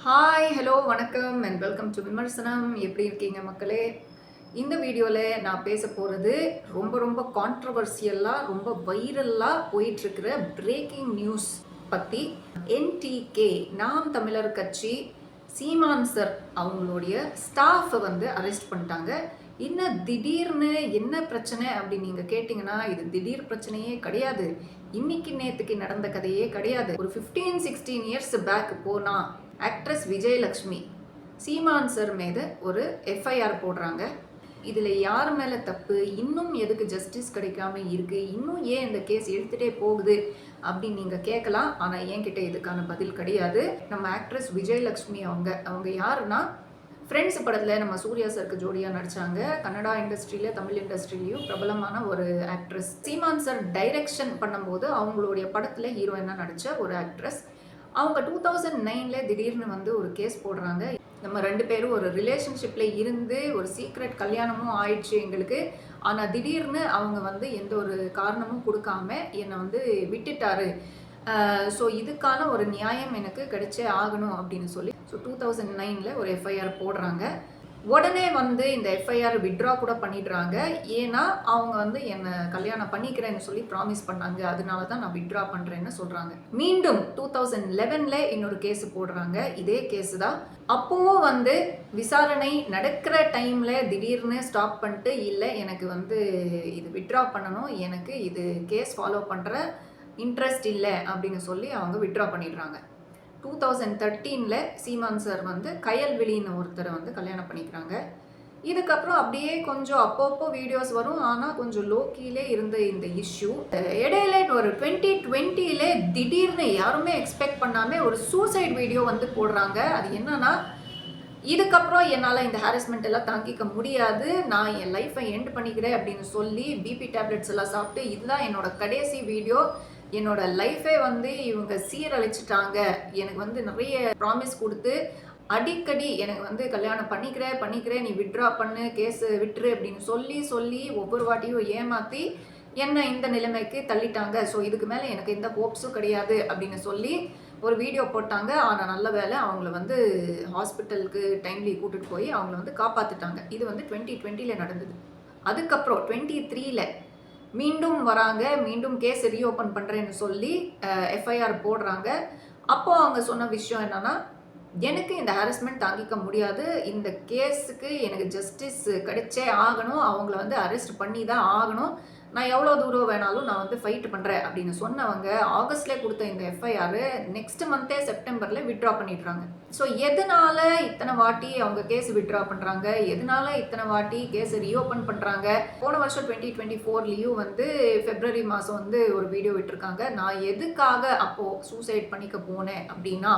Hi, hello, வணக்கம் and welcome to விமர்சனம். எப்படி இருக்கீங்க மக்களே? இந்த வீடியோவில் நான் பேச போகிறது ரொம்ப ரொம்ப கான்ட்ரவர்சியலாக ரொம்ப வைரலாக போயிட்டுருக்கிற பிரேக்கிங் நியூஸ் பற்றி. என்டிகே நாம் தமிழர் கட்சி சீமான் சார் அவங்களுடைய ஸ்டாஃபை வந்து அரெஸ்ட் பண்ணிட்டாங்க. இன்னும் திடீர்னு என்ன பிரச்சனை அப்படின்னு நீங்கள் கேட்டிங்கன்னா, இது திடீர் பிரச்சனையே கிடையாது. இன்னைக்கு நேற்றுக்கு நடந்த கதையே கிடையாது. ஒரு 15-16 இயர்ஸ் பேக் போனால் ஆக்ட்ரஸ் விஜயலக்ஷ்மி சீமான் சார் மீது ஒரு எஃப்ஐஆர் போடுறாங்க. இதில் யார் மேலே தப்பு, இன்னும் எதுக்கு ஜஸ்டிஸ் கிடைக்காம இருக்குது, இன்னும் ஏன் இந்த கேஸ் எடுத்துகிட்டே போகுது அப்படின்னு நீங்கள் கேட்கலாம். ஆனால் என்கிட்ட இதுக்கான பதில் கிடையாது. நம்ம ஆக்ட்ரஸ் விஜயலக்ஷ்மி அவங்க யாருன்னா, ஃப்ரெண்ட்ஸ் படத்தில் நம்ம சூர்யா சருக்கு ஜோடியாக நடித்தாங்க. கன்னடா இண்டஸ்ட்ரியில் தமிழ் இண்டஸ்ட்ரியிலையும் பிரபலமான ஒரு ஆக்ட்ரஸ். சீமான் சார் டைரக்ஷன் பண்ணும்போது அவங்களுடைய படத்தில் ஹீரோயினாக நடித்த ஒரு ஆக்ட்ரஸ். அவங்க 2009 திடீர்னு வந்து ஒரு கேஸ் போடுறாங்க. நம்ம 2 பேரும் ஒரு ரிலேஷன்ஷிப்பில் இருந்து ஒரு சீக்ரெட் கல்யாணமும் ஆயிடுச்சு எங்களுக்கு. ஆனால் திடீர்னு அவங்க வந்து எந்த ஒரு காரணமும் கொடுக்காம என்னை வந்து விட்டுட்டாரு. ஸோ இதுக்கான ஒரு நியாயம் எனக்கு கிடைச்சே ஆகணும் அப்படின்னு சொல்லி 2009 ஒரு எஃப்ஐஆர் போடுறாங்க. உடனே வந்து இந்த எஃப்ஐஆர் வித்ட்ரா கூட பண்ணிடுறாங்க. ஏன்னா அவங்க வந்து என்னை கல்யாணம் பண்ணிக்கிறேன்னு சொல்லி ப்ராமிஸ் பண்ணாங்க, அதனால தான் நான் வித்ட்ரா பண்ணுறேன்னு சொல்கிறாங்க. மீண்டும் 2011 இன்னொரு கேஸ் போடுறாங்க. இதே கேஸ் தான். அப்போவும் வந்து விசாரணை நடக்கிற டைமில் திடீர்னு ஸ்டாப் பண்ணிட்டு, இல்லை எனக்கு வந்து இது வித்ட்ரா பண்ணணும், எனக்கு இது கேஸ் ஃபாலோ பண்ணுற இன்ட்ரெஸ்ட் இல்லை அப்படின்னு சொல்லி அவங்க வித்ட்ரா பண்ணிடுறாங்க. 2013 சீமான் சார் வந்து கயல்விழின்னு ஒருத்தரை வந்து கல்யாணம் பண்ணிக்கிறாங்க. இதுக்கப்புறம் அப்படியே கொஞ்சம் அப்பப்போ வீடியோஸ் வரும், ஆனால் கொஞ்சம் லோக்கியிலே இருந்த இந்த இஷ்யூ இடையில ஒரு 2020 திடீர்னு யாருமே எக்ஸ்பெக்ட் பண்ணாமல் ஒரு சூசைட் வீடியோ வந்து போடுறாங்க. அது என்னன்னா, இதுக்கப்புறம் என்னால் இந்த ஹாரஸ்மெண்ட் எல்லாம் தாங்கிக்க முடியாது, நான் என் லைஃப்பை எண்ட் பண்ணிக்கிறேன் அப்படின்னு சொல்லி பிபி டேப்லெட்ஸ் எல்லாம் சாப்பிட்டு, இதுதான் என்னோட கடைசி வீடியோ, என்னோட லைஃபே வந்து இவங்க சீரழிச்சிட்டாங்க, எனக்கு வந்து நிறைய ப்ராமிஸ் கொடுத்து அடிக்கடி எனக்கு வந்து கல்யாணம் பண்ணிக்கிறேன் நீ வித்ட்ரா பண்ணு, கேஸு விட்டுரு அப்படின்னு சொல்லி ஒவ்வொரு வாட்டியும் ஏமாற்றி என்னை இந்த நிலைமைக்கு தள்ளிட்டாங்க. ஸோ இதுக்கு மேலே எனக்கு எந்த ஹோப்ஸும் கிடையாது அப்படின்னு சொல்லி ஒரு வீடியோ போட்டாங்க. ஆனால் நல்ல வேலை அவங்கள வந்து ஹாஸ்பிட்டலுக்கு டைம்லி கூட்டிகிட்டு போய் அவங்கள வந்து காப்பாற்றிட்டாங்க. இது வந்து 2020 நடந்தது. அதுக்கப்புறம் 2023 மீண்டும் வராங்க, மீண்டும் கேஸ் ரீஓப்பன் பண்ணுறேன்னு சொல்லி எஃப்ஐஆர் போடுறாங்க. அப்போது அவங்க சொன்ன விஷயம் என்னென்னா, எனக்கு இந்த ஹாரஸ்மெண்ட் தாங்கிக்க முடியாது, இந்த கேஸுக்கு எனக்கு ஜஸ்டிஸ் கிடைச்சே ஆகணும், அவங்கள வந்து அரெஸ்ட் பண்ணி தான் ஆகணும், நான் எவ்வளோ தூரம் வேணாலும் நான் வந்து ஃபைட் பண்ணுறேன் அப்படின்னு சொன்னவங்க ஆகஸ்ட்லேயே கொடுத்த இந்த எஃப்ஐஆர் நெக்ஸ்ட் மந்த்தே செப்டம்பரில் வித்ட்ரா பண்ணிடுறாங்க. ஸோ எதனால இத்தனை வாட்டி அவங்க கேஸ் வித்ட்ரா பண்ணுறாங்க, எதனால இத்தனை வாட்டி கேஸ் ரீஓப்பன் பண்ணுறாங்க? போன வருஷம் 2024 வந்து பிப்ரவரி மாதம் வந்து ஒரு வீடியோ விட்டுருக்காங்க. நான் எதுக்காக அப்போது சூசைட் பண்ணிக்க போனேன் அப்படின்னா,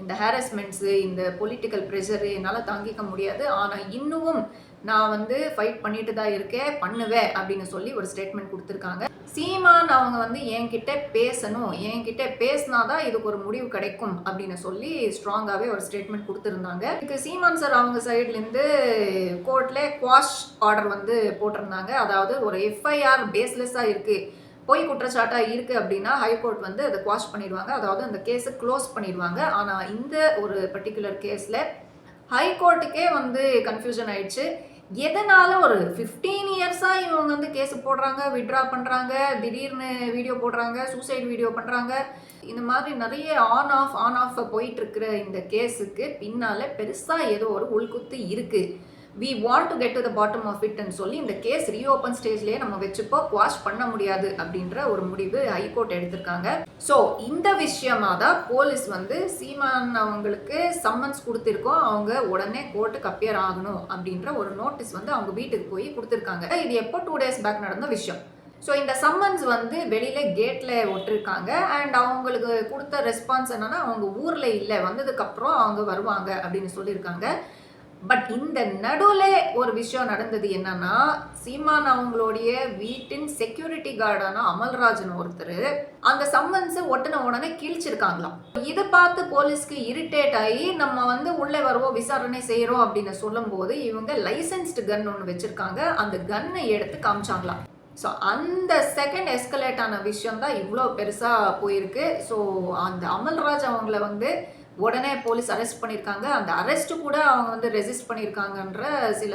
இந்த ஹாரஸ்மெண்ட்ஸு, இந்த பொலிட்டிக்கல் ப்ரெஷரு என்னால் தாங்கிக்க முடியாது, ஆனால் இன்னும் நான் வந்து ஃபைட் பண்ணிட்டு தான் இருக்கேன், பண்ணுவேன் அப்படின்னு சொல்லி ஒரு ஸ்டேட்மெண்ட் கொடுத்துருக்காங்க. சீமான் அவங்க வந்து என்கிட்ட பேசணும், என்கிட்ட பேசினாதான் இதுக்கு ஒரு முடிவு கிடைக்கும் அப்படின்னு சொல்லி ஸ்ட்ராங்காகவே ஒரு ஸ்டேட்மெண்ட் கொடுத்துருந்தாங்க. இதுக்கு சீமான் சார் அவங்க சைட்லேருந்து கோர்ட்டில் குவாஷ் ஆர்டர் வந்து போட்டிருந்தாங்க. அதாவது ஒரு எஃப்ஐஆர் பேஸ்லெஸ்ஸாக இருக்குது, பொய் குற்றச்சாட்டாக இருக்குது அப்படின்னா ஹைகோர்ட் வந்து அதை குவாஷ் பண்ணிடுவாங்க, அதாவது அந்த கேஸை க்ளோஸ் பண்ணிடுவாங்க. ஆனால் இந்த ஒரு பர்டிகுலர் கேஸில் ஹைகோர்ட்டுக்கே வந்து கன்ஃபியூஷன் ஆயிடுச்சு. எதனால ஒரு 15 இயர்ஸாக இவங்க வந்து கேஸ் போடுறாங்க, வித்ட்ரா பண்ணுறாங்க, திடீர்னு வீடியோ போடுறாங்க, சூசைட் வீடியோ பண்ணுறாங்க, இந்த மாதிரி நிறைய ஆன் ஆஃப் போயிட்டுருக்கிற இந்த கேஸுக்கு பின்னால் பெருசாக ஏதோ ஒரு உள்குத்து இருக்குது. we want to get to the bottom of it ன்னு சொல்லி இந்த கேஸ் ரீஓப்பன் ஸ்டேஜ்லேயே நம்ம வச்சுப்போ குவாஷ் பண்ண முடியாது அப்படின்ற ஒரு முடிவு ஹைகோர்ட் எடுத்திருக்காங்க. ஸோ இந்த விஷயமாக தான் போலீஸ் வந்து சீமான் அவங்களுக்கு சம்மன்ஸ் கொடுத்துருக்கோம், அவங்க உடனே கோர்ட்டுக்கு அப்பியர் ஆகணும் அப்படின்ற ஒரு நோட்டீஸ் வந்து அவங்க வீட்டுக்கு போய் கொடுத்துருக்காங்க. இது எப்போ 2 days பேக் நடந்த விஷயம். ஸோ இந்த சம்மன்ஸ் வந்து வெளியில் கேட்டில் ஒட்டிருக்காங்க. அண்ட் அவங்களுக்கு கொடுத்த ரெஸ்பான்ஸ் என்னன்னா, அவங்க ஊரில் இல்லை, வந்ததுக்கப்புறம் அவங்க வருவாங்க அப்படின்னு சொல்லியிருக்காங்க. பட் இந்த நடுவில் ஒரு விஷயம் நடந்தது என்னன்னா, சீமான் அவங்களுடைய வீட்டின் செக்யூரிட்டி கார்டான அமல்ராஜன் ஒருத்தர் அந்த சம்மன்ஸை ஒட்டின உடனே கிழிச்சிருக்காங்களாம். இதை பார்த்து போலீஸ்க்கு இரிட்டேட் ஆகி நம்ம வந்து உள்ளே வருவோம், விசாரணை செய்கிறோம் அப்படின்னு சொல்லும்போது இவங்க லைசன்ஸ்டு கன் ஒன்று வச்சுருக்காங்க, அந்த கன்னை எடுத்து காமிச்சாங்களாம். ஸோ அந்த செகண்ட் எஸ்கலேட் ஆன விஷயம் தான் இவ்வளோ பெருசாக போயிருக்கு. ஸோ அந்த அமல்ராஜ் அவங்கள வந்து உடனே போலீஸ் அரெஸ்ட் பண்ணியிருக்காங்க. அந்த அரெஸ்ட் கூட அவங்க வந்து ரெசிஸ்ட் பண்ணியிருக்காங்கன்ற சில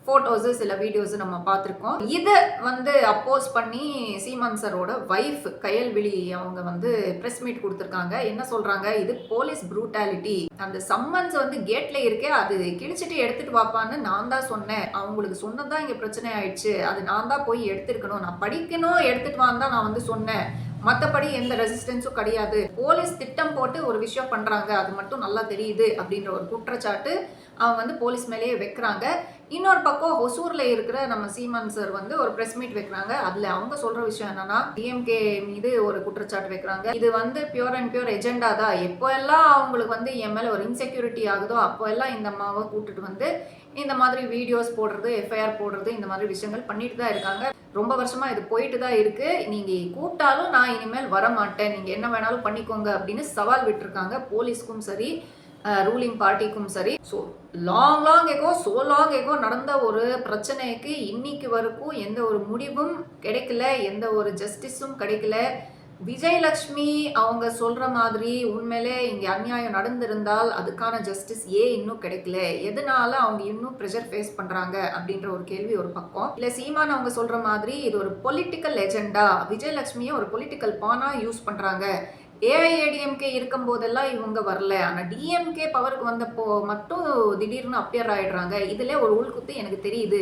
ஃபோட்டோஸு சில வீடியோஸு நம்ம பார்த்துருக்கோம். இதை வந்து அப்போஸ் பண்ணி சீமான் சரோட வைஃப் கயல்விழி அவங்க வந்து ப்ரெஸ் மீட் கொடுத்துருக்காங்க. என்ன சொல்கிறாங்க, இது போலீஸ் ப்ரூட்டாலிட்டி, அந்த சம்மன்ஸ் வந்து கேட்ல இருக்கே அது கிழிச்சிட்டு எடுத்துட்டு வாப்பான்னு நான் தான் சொன்னேன், அவங்களுக்கு சொன்னதான் இங்கே பிரச்சனை ஆயிடுச்சு, அது நான் தான் போய் எடுத்துருக்கணும், நான் படிக்கணும் எடுத்துட்டு வான்னு தான் நான் வந்து சொன்னேன், மற்றபடி எந்த ரெசிஸ்டன்ஸும் கிடையாது, போலீஸ் திட்டம் போட்டு ஒரு விஷயம் பண்ணுறாங்க அது மட்டும் நல்லா தெரியுது அப்படின்ற ஒரு குற்றச்சாட்டு அவங்க வந்து போலீஸ் மேலேயே வைக்கிறாங்க. இன்னொரு பக்கம் ஒசூர்ல இருக்கிற நம்ம சீமான் சார் வந்து ஒரு பிரஸ் மீட் வைக்கிறாங்க. அதுல அவங்க சொல்ற விஷயம் என்னன்னா, டிஎம்கே மீது ஒரு குற்றச்சாட்டு வைக்கிறாங்க. இது வந்து பியூர் அண்ட் பியூர் எஜெண்டா தான், எப்போ எல்லாம் அவங்களுக்கு வந்து என் மேல ஒரு இன்செக்யூரிட்டி ஆகுதோ அப்போ எல்லாம் இந்த அம்மாவை கூட்டிட்டு வந்து இந்த மாதிரி வீடியோஸ் போடுறது, எஃப்ஐஆர் போடுறது, இந்த மாதிரி விஷயங்கள் பண்ணிட்டு தான் இருக்காங்க. ரொம்ப வருஷமா இது போயிட்டு தான் இருக்கு, நீங்க கூப்பிட்டாலும் நான் இனிமேல் வர மாட்டேன், நீங்க என்ன வேணாலும் பண்ணிக்கோங்க அப்படின்னு சவால் விட்டுருக்காங்க போலீஸ்க்கும் சரி ரூலிங் பார்ட்டிக்கும் சரி. ஸோ லாங் எகோ நடந்த ஒரு பிரச்சனைக்கு இன்னைக்கு வரைக்கும் எந்த ஒரு முடிவும் கிடைக்கல, எந்த ஒரு ஜஸ்டிஸும் கிடைக்கல. விஜயலட்சுமி அவங்க சொல்ற மாதிரி உண்மையிலே இங்கே அநியாயம் நடந்திருந்தால் அதுக்கான ஜஸ்டிஸ் இன்னும் கிடைக்கல, எதனால அவங்க இன்னும் ப்ரெஷர் ஃபேஸ் பண்றாங்க அப்படின்ற ஒரு கேள்வி ஒரு பக்கம். இல்ல சீமான் அவங்க சொல்ற மாதிரி இது ஒரு பொலிட்டிக்கல் எஜெண்டா, விஜயலட்சுமியை ஒரு பொலிட்டிக்கல் பானா யூஸ் பண்றாங்க, ஏஐஏடிஎம்கே இருக்கும் போதெல்லாம் இவங்க வரல, ஆனால் டிஎம்கே பவருக்கு வந்தப்போ மட்டும் திடீர்னு அப்பியர் ஆயிடுறாங்க, இதுல ஒரு உள்குத்து எனக்கு தெரியுது,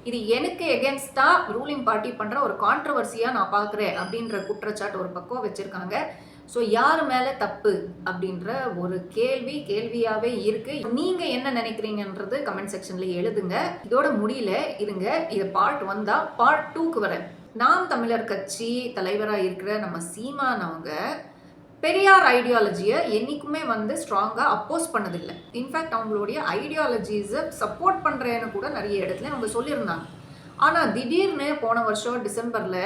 இது எனக்கு எகென்ஸ்டா ரூலிங் பார்ட்டி பண்ற ஒரு கான்ட்ரவர்சியா நான் பார்க்குறேன் அப்படின்ற குற்றச்சாட்டு ஒரு பக்கம் வச்சிருக்காங்க. ஸோ யார் மேலே தப்பு அப்படின்ற ஒரு கேள்வியாகவே இருக்கு. நீங்க என்ன நினைக்கிறீங்கன்றது கமெண்ட் செக்ஷன்ல எழுதுங்க. இதோட முடியல இருங்க, இது பார்ட் 1 தான். பார்ட் 2க்கு வரேன். நாம் தமிழர் கட்சி தலைவராக இருக்கிற நம்ம சீமான் அவங்க பெரியார் ஐடியாலஜியை என்னைக்குமே வந்து ஸ்ட்ராங்காக அப்போஸ் பண்ணதில்லை. இன்ஃபேக்ட் அவங்களுடைய ஐடியாலஜிஸை சப்போர்ட் பண்ணுறேன்னு கூட நிறைய இடத்துல அவங்க சொல்லியிருந்தாங்க. ஆனால் திடீர்னு போன வருஷம் டிசம்பரில்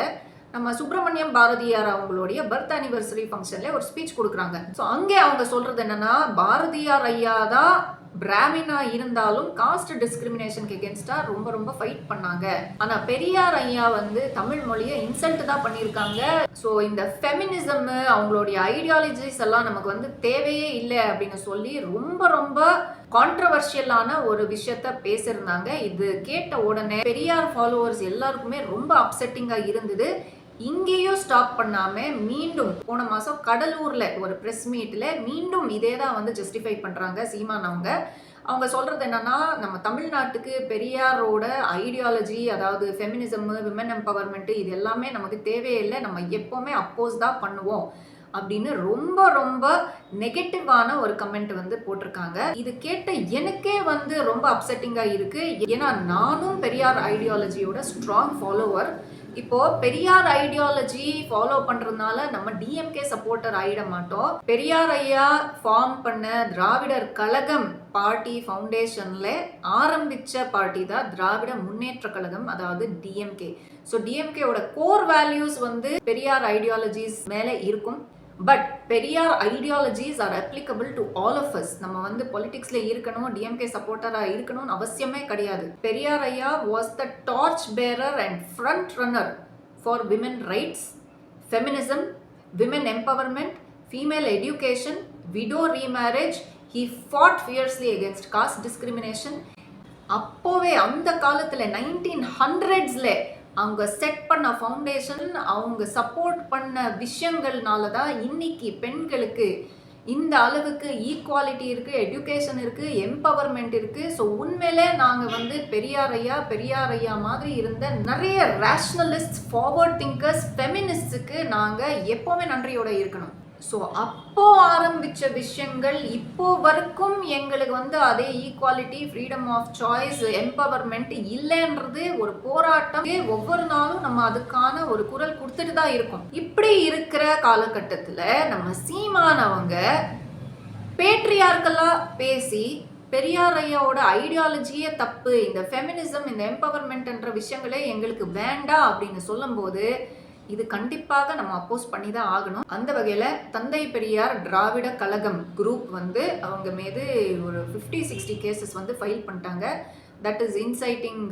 நம்ம சுப்பிரமணியம் பாரதியார் அவங்களுடைய பர்த் அனிவர்சரி ஃபங்க்ஷனில் ஒரு ஸ்பீச் கொடுக்குறாங்க. ஸோ அங்கே அவங்க சொல்கிறது என்னென்னா, பாரதியார் ஐயா தான் பிராமினா இருந்தாலும் காஸ்ட் டிஸ்கிரிமினேஷனுக்கு எகென்ஸ்டா ரொம்ப ஃபைட் பண்ணாங்க. ஆனா பெரியார் ஐயா வந்து தமிழ் மொழியை இன்சல்ட் தான் பண்ணியிருக்காங்க. ஸோ இந்த ஃபெமினிசம் அவங்களுடைய ஐடியாலஜிஸ் எல்லாம் நமக்கு வந்து தேவையே இல்லை அப்படின்னு சொல்லி ரொம்ப கான்ட்ரவர்ஷியலான ஒரு விஷயத்த பேசியிருந்தாங்க. இது கேட்ட உடனே பெரியார் ஃபாலோவர்ஸ் எல்லாருக்குமே ரொம்ப அப்செட்டிங்கா இருந்தது. இங்கேயும் ஸ்டாப் பண்ணாம மீண்டும் போன மாசம் கடலூர்ல ஒரு பிரஸ் மீட்ல மீண்டும் இதே தான் வந்து ஜஸ்டிஃபை பண்றாங்க சீமான் அவங்க சொல்றது என்னன்னா, நம்ம தமிழ்நாட்டுக்கு பெரியாரோட ஐடியாலஜி, அதாவது ஃபெமினிசம், விமன் எம்பவர்மெண்ட், இது எல்லாமே நமக்கு தேவையில்லை, நம்ம எப்பவுமே அப்போஸ் தான் பண்ணுவோம் அப்படின்னு ரொம்ப நெகட்டிவான ஒரு கமெண்ட் வந்து போட்டிருக்காங்க. இது கேட்ட எனக்கே வந்து ரொம்ப அப்செட்டிங்கா இருக்கு. ஏன்னா நானும் பெரியார் ஐடியாலஜியோட ஸ்ட்ராங் ஃபாலோவர். இப்போ பெரியார் ஐடியாலஜி ஃபாலோ பண்றதுனால நம்ம டிஎம்கே சப்போர்ட்டர் ஆயிட மாட்டோம். பெரியார் ஐயா ஃபார்ம் பண்ண திராவிடர் கழகம் பார்ட்டி ஃபவுண்டேஷன்ல ஆரம்பிச்ச பார்ட்டி தான் திராவிட முன்னேற்ற கழகம், அதாவது டிஎம்கே. ஸோ டிஎம்கேவோட கோர் வேல்யூஸ் வந்து பெரியார் ஐடியாலஜிஸ் மேல இருக்கும். But Periyar ideologies are applicable to all of us. நம்ம வந்து பொலிட்டிக்ஸ்ல இருக்கணும், டிஎம்கே சப்போர்ட்டரா இருக்கணும்னு அவசியமே கிடையாது. பெரியார் ஐயா was the torch bearer and front runner for women rights, feminism, women empowerment, female education, widow remarriage. He fought fiercely against caste discrimination. அப்போவே அந்த காலத்துல 1900s அவங்க செட் பண்ண ஃபவுண்டேஷன், அவங்க சப்போர்ட் பண்ண விஷயங்கள்னால தான் இன்னைக்கு பெண்களுக்கு இந்த அளவுக்கு ஈக்குவாலிட்டி இருக்குது, எஜுகேஷன் இருக்குது, எம்பவர்மெண்ட் இருக்குது. ஸோ உண்மையிலே நாங்கள் வந்து பெரியார் ஐயா மாதிரி இருந்த நிறைய ரேஷ்னலிஸ்ட், ஃபார்வர்ட் திங்கர்ஸ், ஃபெமினிஸ்டுக்கு நாங்கள் எப்போவுமே நன்றியோடு இருக்கணும். ஸோ அப்போ ஆரம்பிச்ச விஷயங்கள் இப்போ வரைக்கும் எங்களுக்கு வந்து அதே equality, freedom of choice, empowerment இல்லைன்றது ஒரு போராட்டம். ஒவ்வொரு நாளும் நம்ம அதுக்கான ஒரு குரல் கொடுத்துட்டு தான் இருக்கோம். இப்படி இருக்கிற காலகட்டத்தில் நம்ம சீமானவங்க பேட்ரியார்களா பேசி பெரியார் ஐயாவோட ஐடியாலஜியே தப்பு, இந்த ஃபெமினிசம், இந்த எம்பவர்மெண்ட்ன்ற விஷயங்களே எங்களுக்கு வேண்டாம் அப்படின்னு சொல்லும்போது இது கண்டிப்பாக நம்ம அப்போஸ் பண்ணி தான் ஆகணும். அந்த வகையில் தந்தை பெரியார் திராவிட கழகம் குரூப் வந்து அவங்க மீது ஒரு 50-60 கேசஸ் வந்து ஃபைல் பண்ணிட்டாங்க. That is inciting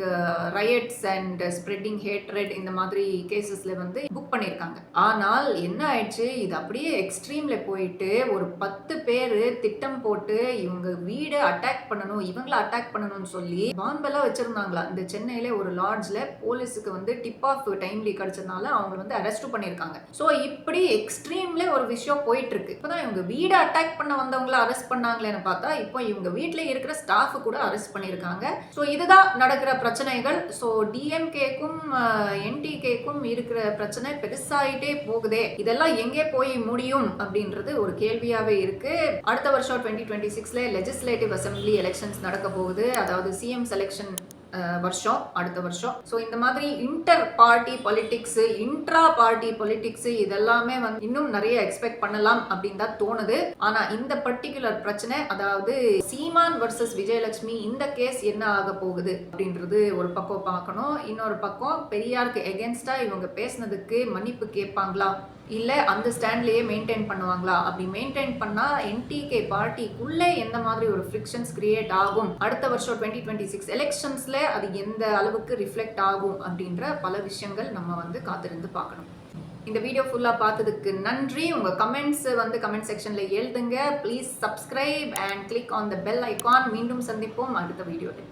riots and spreading hatred இந்த மாதிரி கேசஸ்ல வந்து புக் பண்ணியிருக்காங்க. ஆனால் என்ன ஆயிடுச்சு, இது அப்படியே எக்ஸ்ட்ரீம்ல போயிட்டு ஒரு 10 பேர் திட்டம் போட்டு இவங்க வீடை அட்டாக் பண்ணணும், இவங்கள அட்டாக் பண்ணணும்னு சொல்லி பாம்பெல்லாம் வச்சிருந்தாங்களா. இந்த சென்னையில ஒரு லாட்ஜ்ல போலீஸுக்கு வந்து டிப் ஆஃப் டைம்லி கிடைச்சதுனால அவங்க வந்து அரெஸ்ட் பண்ணியிருக்காங்க. ஸோ இப்படி எக்ஸ்ட்ரீம்ல ஒரு விஷயம் போயிட்டு இருக்கு. இப்போதான் இவங்க வீடை அட்டாக் பண்ண வந்தவங்கள அரெஸ்ட் பண்ணாங்களேன்னு பார்த்தா இப்போ இவங்க வீட்டில் இருக்கிற ஸ்டாஃப் கூட அரெஸ்ட் பண்ணியிருக்காங்க. ஸோ இதுதான் நடக்கிற பிரச்சனைகள். ஸோ டிஎம்கேக்கும் என்டிகேக்கும் இருக்கிற பிரச்சனை பெருசாயிட்டே போகுதே, இதெல்லாம் எங்கே போய் முடியும் அப்படின்றது ஒரு கேள்வியாவே இருக்கு. அடுத்த வருஷம் 2026ல லெஜிஸ்லேட்டிவ் அசம்பிளி எலெக்ஷன்ஸ் நடக்க போகுது. அதாவது சிஎம் செலெக்ஷன் வருஷம், அடுத்த வருஷம். ஸோ இந்த மாதிரி inter party politics, intra party politics இதெல்லாமே வந்து இன்னும் நிறைய எக்ஸ்பெக்ட் பண்ணலாம் அப்படின்னு தான் தோணுது. ஆனா இந்த பர்டிகுலர் பிரச்சனை, அதாவது சீமான் வர்சஸ் விஜயலட்சுமி, இந்த கேஸ் என்ன ஆக போகுது அப்படின்றது ஒரு பக்கம் பார்க்கணும். இன்னொரு பக்கம் பெரியாருக்கு எகென்ஸ்டா இவங்க பேசினதுக்கு மன்னிப்பு கேட்பாங்களா, இல்லை அந்த ஸ்டாண்ட்லேயே மெயின்டைன் பண்ணுவாங்களா? அப்படி மெயின்டைன் பண்ணால் என்டிகே பார்ட்டிக்குள்ளே எந்த மாதிரி ஒரு ஃப்ரிக்ஷன்ஸ் கிரியேட் ஆகும், அடுத்த வருஷம் 2026 எலெக்ஷன்ஸில் அது எந்த அளவுக்கு ரிஃப்ளெக்ட் ஆகும் அப்படின்ற பல விஷயங்கள் நம்ம வந்து காத்திருந்து பார்க்கணும். இந்த வீடியோ ஃபுல்லாக பார்த்ததுக்கு நன்றி. உங்கள் கமெண்ட்ஸ் வந்து கமெண்ட் செக்ஷனில் எழுதுங்க. Please subscribe and click on the bell icon. மீண்டும் சந்திப்போம் அடுத்த வீடியோவில்.